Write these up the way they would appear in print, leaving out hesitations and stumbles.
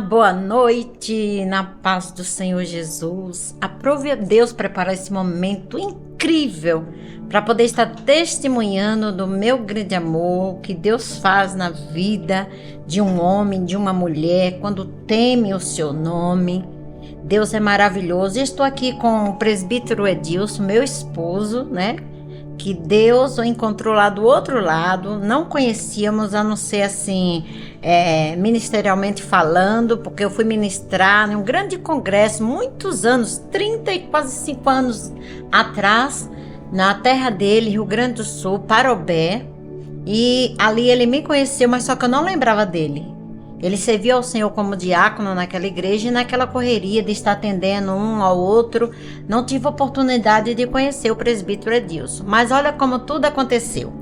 Boa noite, na paz do Senhor Jesus. Aprove a Deus preparar esse momento incrível para poder estar testemunhando do meu grande amor que Deus faz na vida de um homem, de uma mulher, quando teme o seu nome. Deus é maravilhoso. E estou aqui com o presbítero Edilson, meu esposo, né? Que Deus o encontrou lá do outro lado, não conhecíamos, a não ser assim, ministerialmente falando, porque eu fui ministrar em um grande congresso, muitos anos, 30 e quase 5 anos atrás, na terra dele, Rio Grande do Sul, Parobé, e ali ele me conheceu, mas só que eu não lembrava dele. Ele serviu ao Senhor como diácono naquela igreja e naquela correria de estar atendendo um ao outro, não tive oportunidade de conhecer o presbítero Edilson. Mas olha como tudo aconteceu.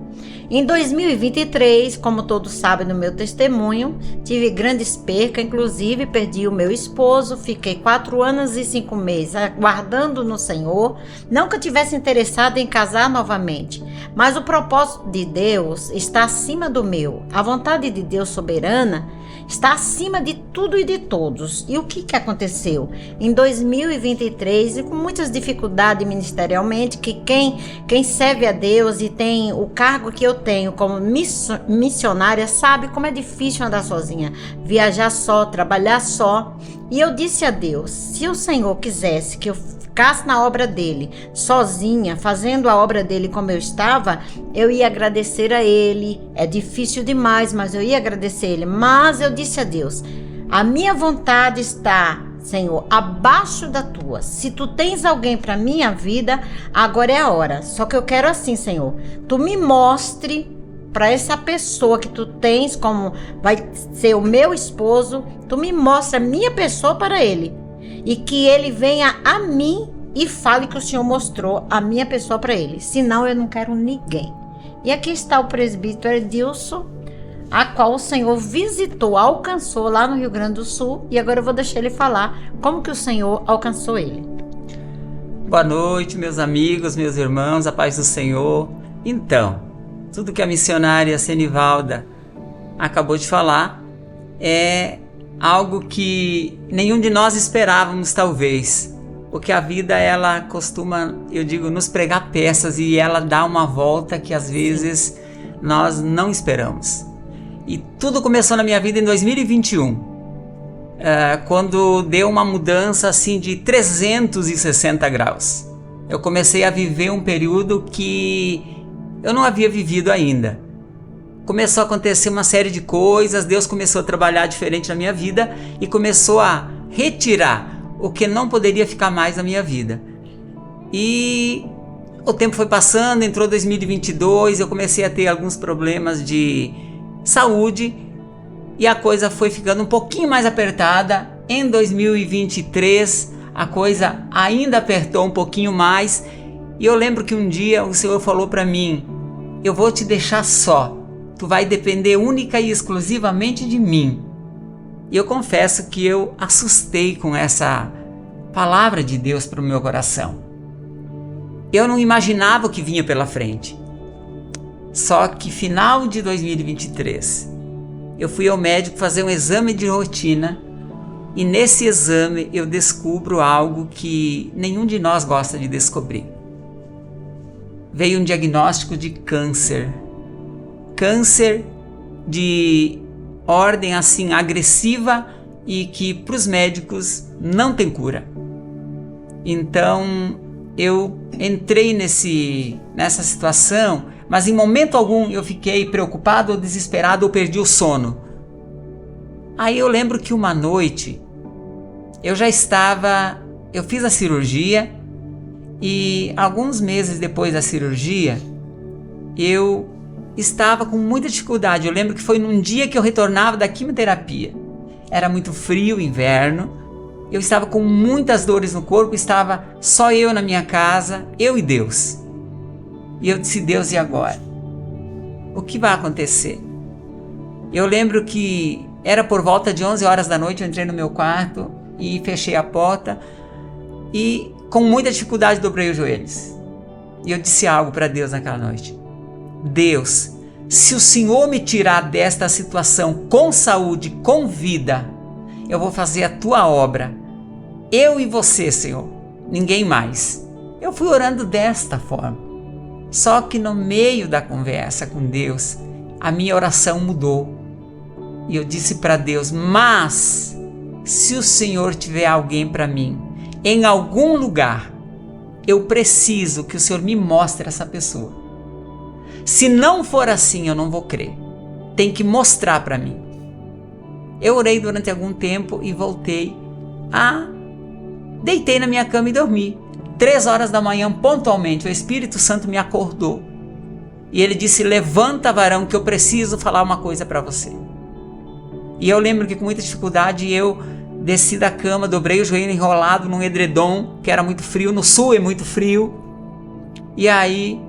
Em 2023, como todos sabem no meu testemunho, tive grandes percas, inclusive perdi o meu esposo, fiquei 4 anos e 5 meses aguardando no Senhor, não que eu tivesse interessado em casar novamente, mas o propósito de Deus está acima do meu, a vontade de Deus soberana está acima de tudo e de todos. E o que aconteceu? Em 2023, e com muitas dificuldades ministerialmente, que quem serve a Deus e tem o cargo que eu tenho como missionária, sabe como é difícil andar sozinha, viajar só, trabalhar só. E eu disse a Deus, se o Senhor quisesse que eu ficasse na obra dele, sozinha, fazendo a obra dele como eu estava, eu ia agradecer a ele. É difícil demais, mas eu ia agradecer a ele. Mas eu disse a Deus, a minha vontade está, Senhor, abaixo da tua. Se tu tens alguém para minha vida, agora é a hora. Só que eu quero assim, Senhor, tu me mostre para essa pessoa que tu tens como vai ser o meu esposo, tu me mostra a minha pessoa para ele. E que ele venha a mim e fale que o Senhor mostrou a minha pessoa para ele. Senão eu não quero ninguém. E aqui está o presbítero Edilson, a qual o Senhor visitou, alcançou lá no Rio Grande do Sul. E agora eu vou deixar ele falar como que o Senhor alcançou ele. Boa noite, meus amigos, meus irmãos, a paz do Senhor. Então, tudo que a missionária Senivalda acabou de falar é algo que nenhum de nós esperávamos, talvez, porque a vida, ela costuma, eu digo, nos pregar peças e ela dá uma volta que às vezes nós não esperamos. E tudo começou na minha vida em 2021, quando deu uma mudança assim de 360 graus. Eu comecei a viver um período que eu não havia vivido ainda. Começou a acontecer uma série de coisas, Deus começou a trabalhar diferente na minha vida e começou a retirar o que não poderia ficar mais na minha vida. E o tempo foi passando, entrou 2022, eu comecei a ter alguns problemas de saúde e a coisa foi ficando um pouquinho mais apertada. Em 2023, a coisa ainda apertou um pouquinho mais e eu lembro que um dia o Senhor falou para mim, eu vou te deixar só. Tu vai depender única e exclusivamente de mim. E eu confesso que eu assustei com essa palavra de Deus para o meu coração. Eu não imaginava o que vinha pela frente. Só que final de 2023, eu fui ao médico fazer um exame de rotina e nesse exame eu descubro algo que nenhum de nós gosta de descobrir. Veio um diagnóstico de câncer. Câncer de ordem assim agressiva e que para os médicos não tem cura. Então eu entrei nessa situação, mas em momento algum eu fiquei preocupado ou desesperado ou perdi o sono. Aí eu lembro que uma noite eu fiz a cirurgia e alguns meses depois da cirurgia eu estava com muita dificuldade. Eu lembro que foi num dia que eu retornava da quimioterapia. Era muito frio, inverno. Eu estava com muitas dores no corpo, estava só eu na minha casa, eu e Deus. E eu disse, Deus, e agora? O que vai acontecer? Eu lembro que era por volta de 11 horas da noite, eu entrei no meu quarto e fechei a porta e com muita dificuldade dobrei os joelhos. E eu disse algo para Deus naquela noite. Deus, se o Senhor me tirar desta situação com saúde, com vida, eu vou fazer a tua obra. Eu e você, Senhor, ninguém mais. Eu fui orando desta forma. Só que no meio da conversa com Deus, a minha oração mudou. E eu disse para Deus, mas se o Senhor tiver alguém para mim, em algum lugar, eu preciso que o Senhor me mostre essa pessoa. Se não for assim, eu não vou crer. Tem que mostrar para mim. Eu orei durante algum tempo e voltei deitei na minha cama e dormi. 3 horas da manhã, pontualmente, o Espírito Santo me acordou. E ele disse, levanta, varão, que eu preciso falar uma coisa para você. E eu lembro que com muita dificuldade eu desci da cama, dobrei o joelho enrolado num edredom, que era muito frio, no sul é muito frio. E aí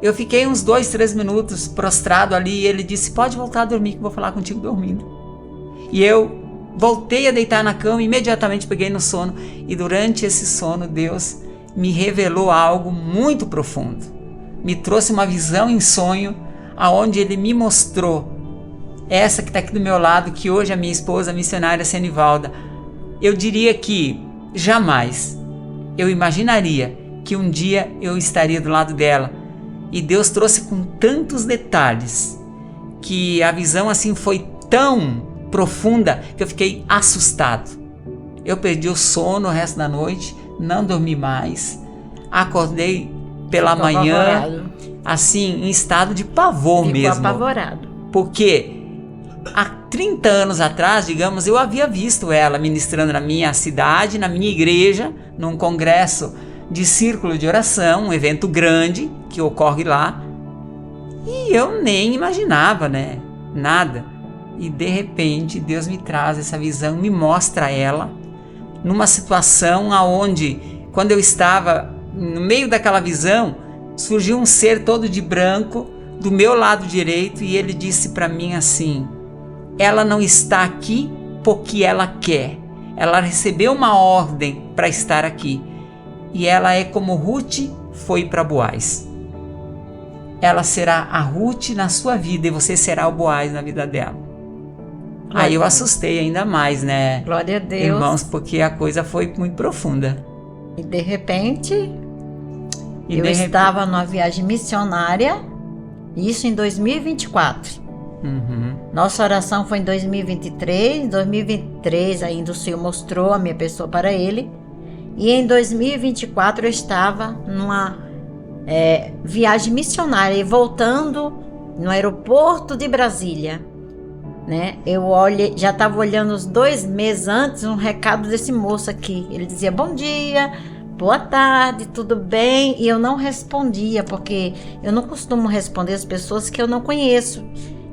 eu fiquei uns 2, 3 minutos prostrado ali e ele disse, pode voltar a dormir que eu vou falar contigo dormindo. E eu voltei a deitar na cama e imediatamente peguei no sono. E durante esse sono Deus me revelou algo muito profundo. Me trouxe uma visão em sonho, aonde Ele me mostrou, essa que está aqui do meu lado, que hoje é minha esposa, a missionária Senivalda. Eu diria que jamais eu imaginaria que um dia eu estaria do lado dela. E Deus trouxe com tantos detalhes, que a visão assim foi tão profunda que eu fiquei assustado. Eu perdi o sono o resto da noite, não dormi mais, acordei pela manhã, apavorado. Assim, em estado de pavor. Ficou mesmo. Apavorado. Porque há 30 anos atrás, digamos, eu havia visto ela ministrando na minha cidade, na minha igreja, num congresso de círculo de oração, um evento grande que ocorre lá, e eu nem imaginava, né? Nada. E de repente Deus me traz essa visão, me mostra ela numa situação aonde, quando eu estava no meio daquela visão, surgiu um ser todo de branco do meu lado direito e ele disse para mim assim, ela não está aqui porque ela quer, ela recebeu uma ordem para estar aqui e ela é como Ruth foi para Boaz. Ela será a Ruth na sua vida e você será o Boaz na vida dela. Aí eu assustei ainda mais, né? Glória a Deus. Irmãos, porque a coisa foi muito profunda. E de repente, estava numa viagem missionária, isso em 2024. Uhum. Nossa oração foi em 2023. Em 2023 ainda o Senhor mostrou a minha pessoa para ele. E em 2024 eu estava numa viagem missionária e voltando no aeroporto de Brasília. Né? Eu já estava olhando uns 2 meses antes um recado desse moço aqui. Ele dizia bom dia, boa tarde, tudo bem? E eu não respondia, porque eu não costumo responder as pessoas que eu não conheço.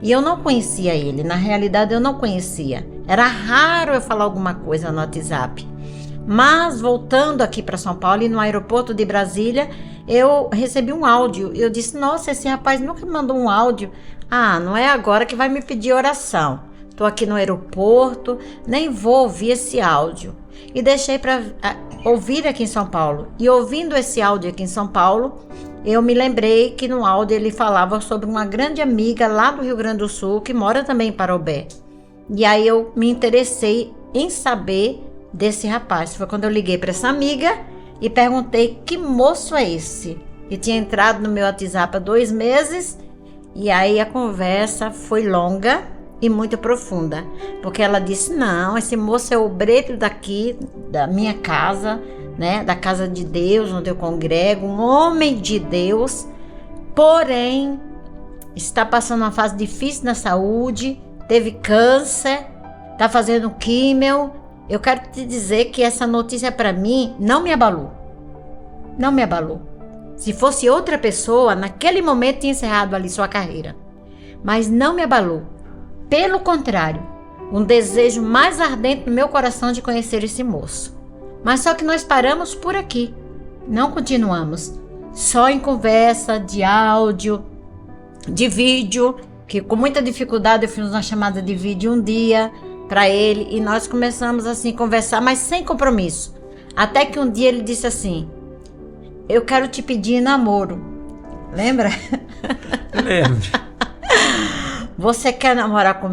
E eu não conhecia ele, na realidade eu não conhecia. Era raro eu falar alguma coisa no WhatsApp. Mas voltando aqui para São Paulo e no aeroporto de Brasília, eu recebi um áudio. Eu disse, nossa, esse rapaz nunca me mandou um áudio. Não é agora que vai me pedir oração. Estou aqui no aeroporto, nem vou ouvir esse áudio. E deixei para ouvir aqui em São Paulo. E ouvindo esse áudio aqui em São Paulo, eu me lembrei que no áudio ele falava sobre uma grande amiga lá do Rio Grande do Sul, que mora também em Parobé. E aí eu me interessei em saber desse rapaz. Foi quando eu liguei para essa amiga e perguntei que moço é esse. Que tinha entrado no meu WhatsApp há 2 meses. E aí a conversa foi longa e muito profunda, porque ela disse, não, esse moço é obreiro daqui, da minha casa, né, da casa de Deus, onde eu congrego, um homem de Deus, porém, está passando uma fase difícil na saúde, teve câncer, está fazendo químio. Eu quero te dizer que essa notícia para mim não me abalou, não me abalou. Se fosse outra pessoa, naquele momento tinha encerrado ali sua carreira. Mas não me abalou. Pelo contrário, um desejo mais ardente no meu coração de conhecer esse moço. Mas só que nós paramos por aqui. Não continuamos. Só em conversa, de áudio, de vídeo, que com muita dificuldade eu fiz uma chamada de vídeo um dia para ele e nós começamos assim a conversar, mas sem compromisso. Até que um dia ele disse assim, eu quero te pedir namoro. Lembra? Lembro. Você quer namorar comigo?